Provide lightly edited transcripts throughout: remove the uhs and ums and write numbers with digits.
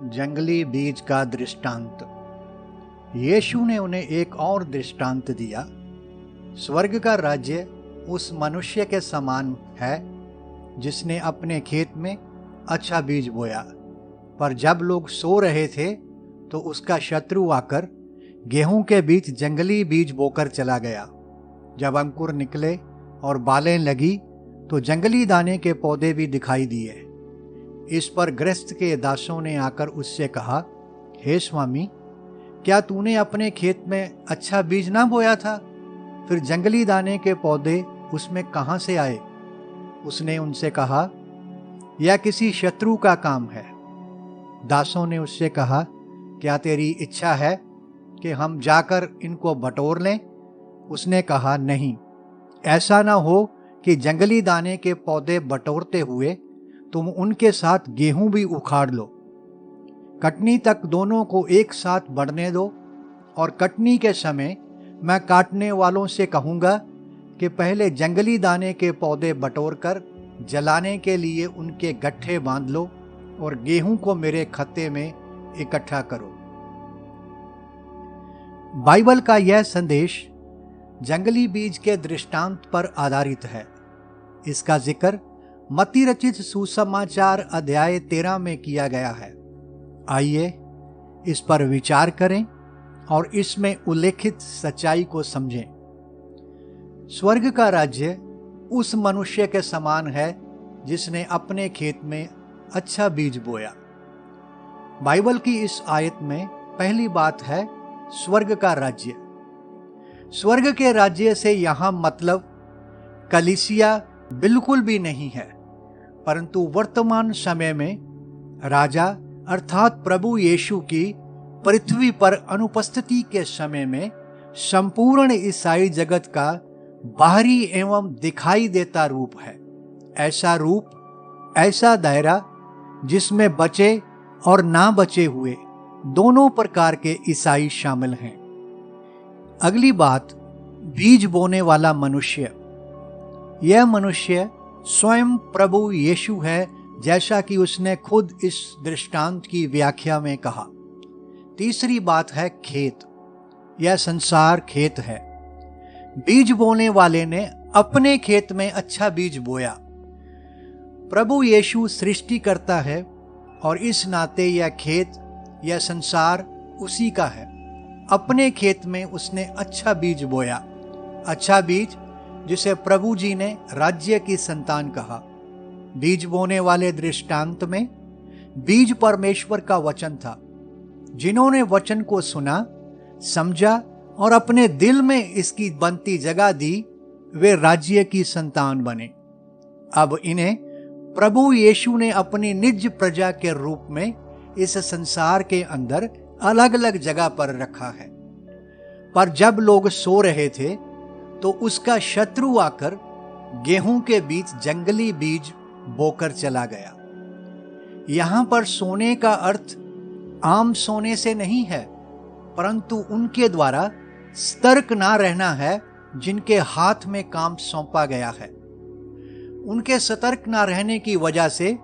जंगली बीज का दृष्टांत। यीशु ने उन्हें एक और दृष्टांत दिया। स्वर्ग का राज्य उस मनुष्य के समान है जिसने अपने खेत में अच्छा बीज बोया, पर जब लोग सो रहे थे तो उसका शत्रु आकर गेहूं के बीच जंगली बीज बोकर चला गया। जब अंकुर निकले और बालें लगी तो जंगली दाने के पौधे भी दिखाई दिए। इस पर गृहस्थ के दासों ने आकर उससे कहा, हे स्वामी, क्या तूने अपने खेत में अच्छा बीज ना बोया था? फिर जंगली दाने के पौधे उसमें कहां से आए? उसने उनसे कहा, यह किसी शत्रु का काम है। दासों ने उससे कहा, क्या तेरी इच्छा है कि हम जाकर इनको बटोर लें? उसने कहा, नहीं, ऐसा ना हो कि जंगली दाने के पौधे बटोरते हुए तुम उनके साथ गेहूं भी उखाड़ लो। कटनी तक दोनों को एक साथ बढ़ने दो, और कटनी के समय मैं काटने वालों से कहूँगा कि पहले जंगली दाने के पौधे बटोरकर जलाने के लिए उनके गट्ठे बांध लो और गेहूं को मेरे खत्ते में इकट्ठा करो। बाइबल का यह संदेश जंगली बीज के दृष्टांत पर आधारित है। इसका जिक्र मत्ती रचित सुसमाचार अध्याय 13 में किया गया है। आइए इस पर विचार करें और इसमें उल्लेखित सच्चाई को समझें। स्वर्ग का राज्य उस मनुष्य के समान है जिसने अपने खेत में अच्छा बीज बोया। बाइबल की इस आयत में पहली बात है स्वर्ग का राज्य। स्वर्ग के राज्य से यहां मतलब कलीसिया बिल्कुल भी नहीं है, परंतु वर्तमान समय में राजा अर्थात प्रभु यीशु की पृथ्वी पर अनुपस्थिति के समय में संपूर्ण ईसाई जगत का बाहरी एवं दिखाई देता रूप है। ऐसा रूप, ऐसा दायरा जिसमें बचे और ना बचे हुए दोनों प्रकार के ईसाई शामिल हैं। अगली बात, बीज बोने वाला मनुष्य। यह मनुष्य स्वयं प्रभु यीशु है, जैसा कि उसने खुद इस दृष्टांत की व्याख्या में कहा। तीसरी बात है खेत। यह संसार खेत है। बीज बोने वाले ने अपने खेत में अच्छा बीज बोया। प्रभु यीशु सृष्टि करता है और इस नाते यह खेत, यह संसार उसी का है। अपने खेत में उसने अच्छा बीज बोया। अच्छा बीज जिसे प्रभु जी ने राज्य की संतान कहा। बीज बोने वाले दृष्टांत में बीज परमेश्वर का वचन था। जिन्होंने वचन को सुना, समझा और अपने दिल में इसकी बनती जगह दी, वे राज्य की संतान बने। अब इन्हें प्रभु यीशु ने अपनी निज प्रजा के रूप में इस संसार के अंदर अलग अलग जगह पर रखा है। पर जब लोग सो रहे थे तो उसका शत्रु आकर गेहूं के बीच जंगली बीज बोकर चला गया। यहां पर सोने का अर्थ आम सोने से नहीं है, परंतु उनके द्वारा सतर्क ना रहना है जिनके हाथ में काम सौंपा गया है। उनके सतर्क ना रहने की वजह से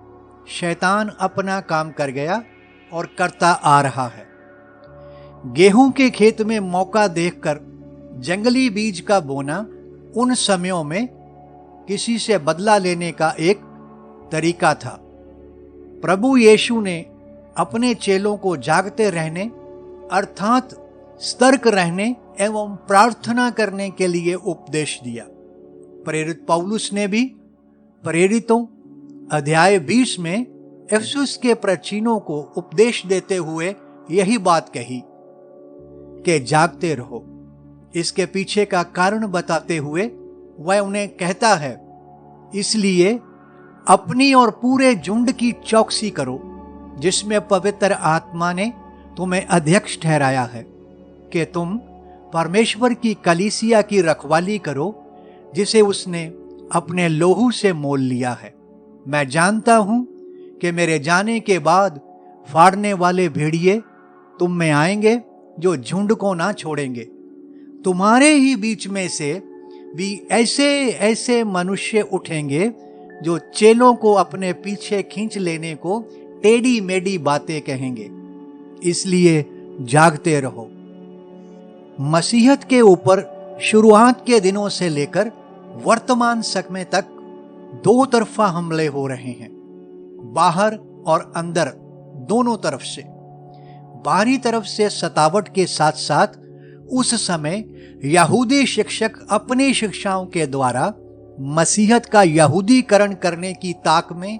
शैतान अपना काम कर गया और करता आ रहा है। गेहूं के खेत में मौका देखकर जंगली बीज का बोना उन समयों में किसी से बदला लेने का एक तरीका था। प्रभु यीशु ने अपने चेलों को जागते रहने अर्थात सतर्क रहने एवं प्रार्थना करने के लिए उपदेश दिया। प्रेरित पौलुस ने भी प्रेरितों अध्याय 20 में इफिसुस के प्राचीनों को उपदेश देते हुए यही बात कही कि जागते रहो। इसके पीछे का कारण बताते हुए वह उन्हें कहता है, इसलिए अपनी और पूरे झुंड की चौकसी करो, जिसमें पवित्र आत्मा ने तुम्हें अध्यक्ष ठहराया है, कि तुम परमेश्वर की कलीसिया की रखवाली करो, जिसे उसने अपने लोहू से मोल लिया है। मैं जानता हूं कि मेरे जाने के बाद फाड़ने वाले भेड़िए तुम में आएंगे, जो झुंड को ना छोड़ेंगे। तुम्हारे ही बीच में से भी ऐसे ऐसे मनुष्य उठेंगे जो चेलों को अपने पीछे खींच लेने को टेढ़ी मेढ़ी बातें कहेंगे, इसलिए जागते रहो। मसीहत के ऊपर शुरुआत के दिनों से लेकर वर्तमान समय तक दो तरफा हमले हो रहे हैं, बाहर और अंदर दोनों तरफ से। बाहरी तरफ से सतावट के साथ साथ उस समय यहूदी शिक्षक अपनी शिक्षाओं के द्वारा मसीहत का यहूदीकरण करने की ताक में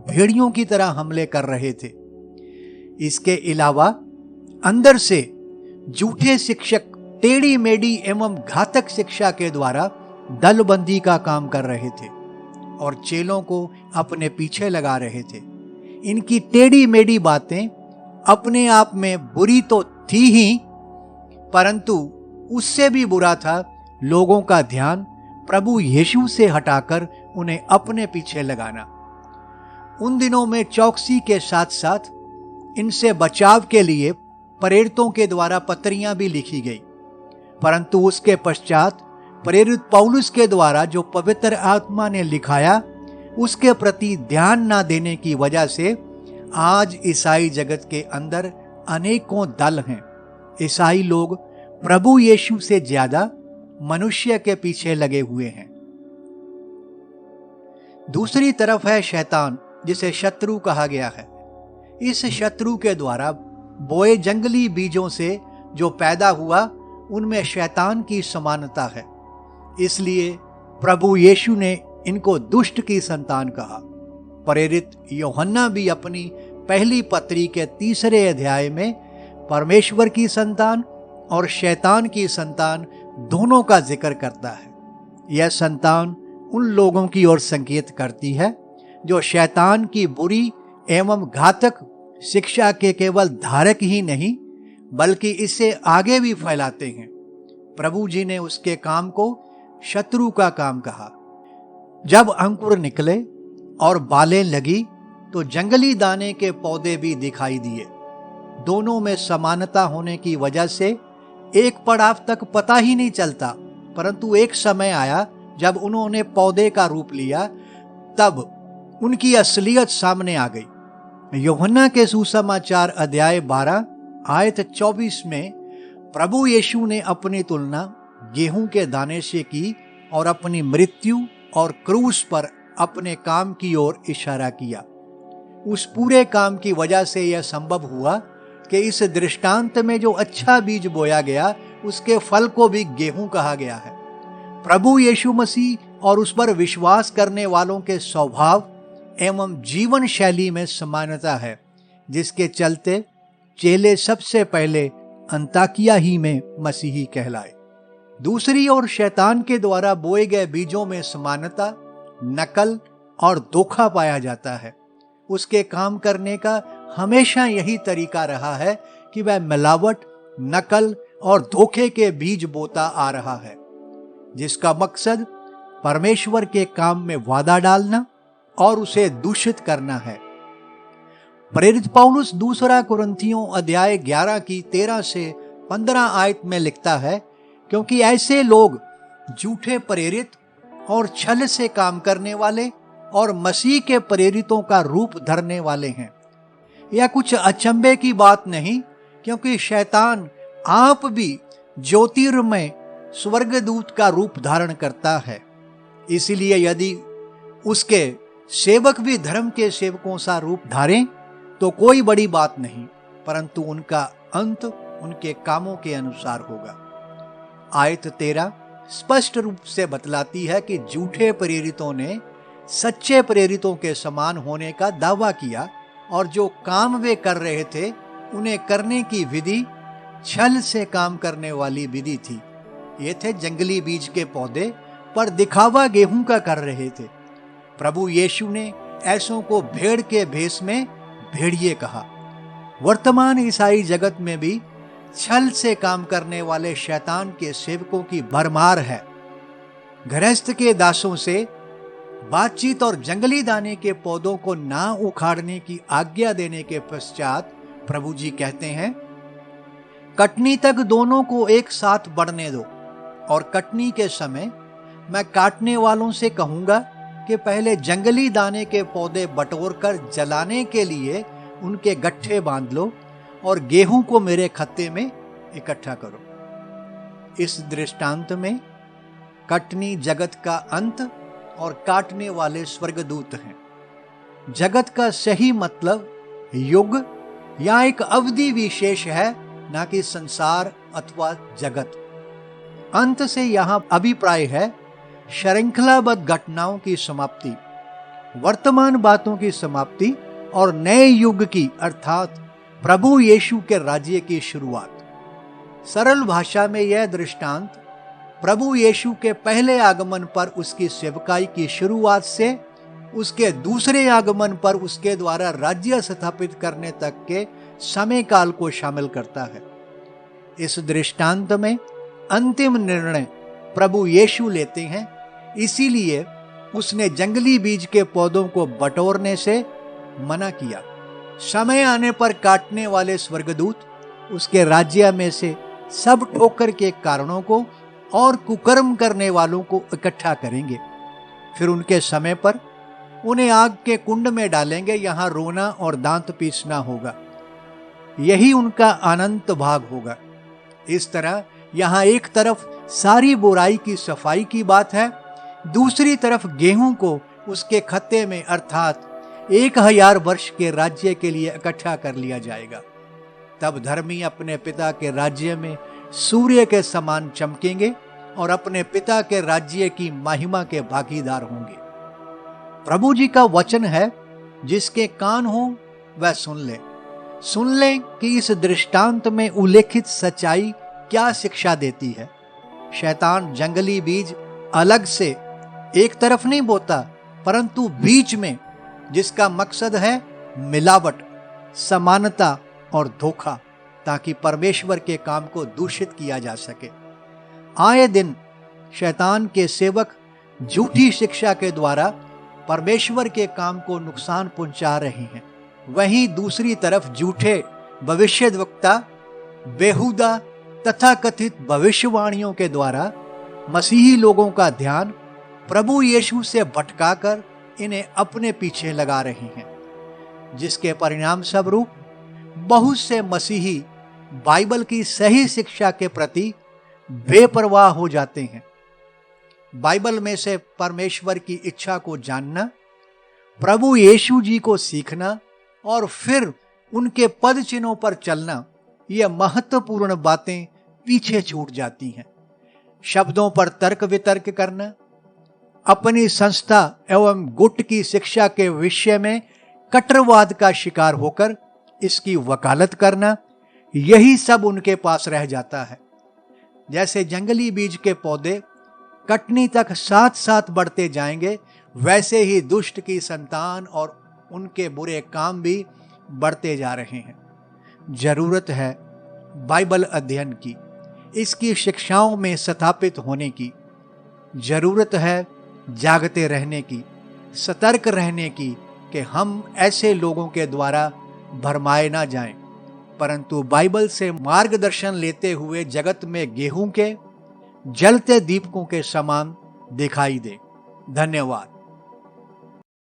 भेड़ियों की तरह हमले कर रहे थे। इसके अलावा अंदर से झूठे शिक्षक टेढ़ी मेढ़ी एवं घातक शिक्षा के द्वारा दलबंदी का काम कर रहे थे और चेलों को अपने पीछे लगा रहे थे। इनकी टेढ़ी मेढ़ी बातें अपने आप में बुरी तो थी ही, परंतु उससे भी बुरा था लोगों का ध्यान प्रभु यीशु से हटाकर उन्हें अपने पीछे लगाना। उन दिनों में चौकसी के साथ साथ इनसे बचाव के लिए प्रेरितों के द्वारा पत्रियां भी लिखी गई, परंतु उसके पश्चात प्रेरित पौलुस के द्वारा जो पवित्र आत्मा ने लिखाया उसके प्रति ध्यान न देने की वजह से आज ईसाई जगत के अंदर अनेकों दल हैं। ईसाई लोग प्रभु यीशु से ज्यादा मनुष्य के पीछे लगे हुए हैं। दूसरी तरफ है शैतान, जिसे शत्रु कहा गया है। इस शत्रु के द्वारा बोए जंगली बीजों से जो पैदा हुआ उनमें शैतान की समानता है, इसलिए प्रभु यीशु ने इनको दुष्ट की संतान कहा। प्रेरित यूहन्ना भी अपनी पहली पत्री के 3 अध्याय में परमेश्वर की संतान और शैतान की संतान दोनों का जिक्र करता है। यह संतान उन लोगों की ओर संकेत करती है जो शैतान की बुरी एवं घातक शिक्षा के केवल धारक ही नहीं बल्कि इसे आगे भी फैलाते हैं। प्रभु जी ने उसके काम को शत्रु का काम कहा। जब अंकुर निकले और बालें लगी तो जंगली दाने के पौधे भी दिखाई दिए। दोनों में समानता होने की वजह से एक पड़ाव तक पता ही नहीं चलता, परंतु एक समय आया जब उन्होंने पौधे का रूप लिया, तब उनकी असलियत सामने आ गई। यूहन्ना के सुसमाचार अध्याय 12 आयत 24 में प्रभु यीशु ने अपनी तुलना गेहूं के दाने से की और अपनी मृत्यु और क्रूस पर अपने काम की ओर इशारा किया। उस पूरे काम की वजह से यह संभव हुआ कि इस दृष्टांत में जो अच्छा बीज बोया गया उसके फल को भी गेहूं कहा गया है। प्रभु यीशु मसीह और उस पर विश्वास करने वालों के स्वभाव एवं जीवन शैली में समानता है, जिसके चलते चेले सबसे पहले अंताकिया ही में मसीही कहलाए। दूसरी ओर शैतान के द्वारा बोए गए बीजों में समानता, नकल और धोखा पाया जाता है। उसके काम करने का हमेशा यही तरीका रहा है कि वह मिलावट, नकल और धोखे के बीज बोता आ रहा है, जिसका मकसद परमेश्वर के काम में वादा डालना और उसे दूषित करना है। प्रेरित पौलुस 2 कुरिन्थियों अध्याय 11 की 13 से 15 आयत में लिखता है, क्योंकि ऐसे लोग झूठे प्रेरित और छल से काम करने वाले और मसीह के प्रेरितों का रूप धरने वाले हैं। यह कुछ अचंभे की बात नहीं, क्योंकि शैतान आप भी ज्योतिर्मय स्वर्गदूत का रूप धारण करता है। इसलिए यदि उसके सेवक भी धर्म के सेवकों सा रूप धारें तो कोई बड़ी बात नहीं, परंतु उनका अंत उनके कामों के अनुसार होगा। आयत 13 स्पष्ट रूप से बतलाती है कि झूठे प्रेरितों ने सच्चे प्रेरितों के समान होने का दावा किया और जो काम वे कर रहे थे उन्हें करने की विधि छल से काम करने वाली विधि थी। ये थे जंगली बीज के पौधे, पर दिखावा गेहूं का कर रहे थे। प्रभु यीशु ने ऐसों को भेड़ के भेष में भेड़िए कहा। वर्तमान ईसाई जगत में भी छल से काम करने वाले शैतान के सेवकों की भरमार है। गृहस्थ के दासों से बातचीत और जंगली दाने के पौधों को ना उखाड़ने की आज्ञा देने के पश्चात प्रभु जी कहते हैं, कटनी तक दोनों को एक साथ बढ़ने दो और कटनी के समय मैं काटने वालों से कहूंगा कि पहले जंगली दाने के पौधे बटोर कर जलाने के लिए उनके गट्ठे बांध लो और गेहूं को मेरे खत्ते में इकट्ठा करो। इस दृष्टांत में कटनी जगत का अंत और काटने वाले स्वर्गदूत हैं। जगत का सही मतलब युग या एक अवधि विशेष है, ना कि संसार अथवा जगत। अंत से यहां अभिप्राय है श्रृंखलाबद्ध घटनाओं की समाप्ति, वर्तमान बातों की समाप्ति और नए युग की अर्थात प्रभु यीशु के राज्य की शुरुआत। सरल भाषा में यह दृष्टांत प्रभु यीशु के पहले आगमन पर उसकी सेवकाई की शुरुआत से उसके दूसरे आगमन पर उसके द्वारा राज्य स्थापित करने तक के समय काल को शामिल करता है। इस दृष्टांत में अंतिम निर्णय प्रभु यीशु लेते हैं, इसीलिए उसने जंगली बीज के पौधों को बटोरने से मना किया। समय आने पर काटने वाले स्वर्गदूत उसके राज्य में से सब ठोकर के कारणों को और कुकर्म करने वालों को इकट्ठा करेंगे। फिर उनके समय पर उन्हें आग के कुंड में डालेंगे। यहां रोना और दांत पीसना होगा, यही उनका अनंत भाग होगा। इस तरह यहां एक तरफ सारी बुराई की सफाई की बात है, दूसरी तरफ गेहूं को उसके खत्ते में अर्थात 1000 वर्ष के राज्य के लिए इकट्ठा कर लिया जाएगा। तब धर्मी अपने पिता के राज्य में सूर्य के समान चमकेंगे और अपने पिता के राज्य की महिमा के भागीदार होंगे। प्रभु जी का वचन है, जिसके कान हो वह सुन ले कि इस दृष्टांत में उल्लेखित सच्चाई क्या शिक्षा देती है। शैतान जंगली बीज अलग से एक तरफ नहीं बोता, परंतु बीच में, जिसका मकसद है मिलावट, समानता और धोखा, ताकि परमेश्वर के काम को दूषित किया जा सके। आए दिन शैतान के सेवक झूठी शिक्षा के द्वारा परमेश्वर के काम को नुकसान पहुंचा रहे हैं। वहीं दूसरी तरफ झूठे भविष्यद्वक्ता बेहुदा तथा कथित भविष्यवाणियों के द्वारा मसीही लोगों का ध्यान प्रभु यीशु से भटकाकर इन्हें अपने पीछे लगा रहे हैं, जिसके परिणाम स्वरूप बहुत से मसीही बाइबल की सही शिक्षा के प्रति बेपरवाह हो जाते हैं। बाइबल में से परमेश्वर की इच्छा को जानना, प्रभु यीशु जी को सीखना और फिर उनके पद चिन्हों पर चलना, ये महत्वपूर्ण बातें पीछे छूट जाती हैं। शब्दों पर तर्क वितर्क करना, अपनी संस्था एवं गुट की शिक्षा के विषय में कट्टरवाद का शिकार होकर इसकी वकालत करना, यही सब उनके पास रह जाता है। जैसे जंगली बीज के पौधे कटनी तक साथ साथ बढ़ते जाएंगे, वैसे ही दुष्ट की संतान और उनके बुरे काम भी बढ़ते जा रहे हैं। जरूरत है बाइबल अध्ययन की, इसकी शिक्षाओं में स्थापित होने की। जरूरत है जागते रहने की, सतर्क रहने की, कि हम ऐसे लोगों के द्वारा भरमाए ना जाएं, परंतु बाइबल से मार्गदर्शन लेते हुए जगत में गेहूं के जलते दीपकों के समान दिखाई दे। धन्यवाद।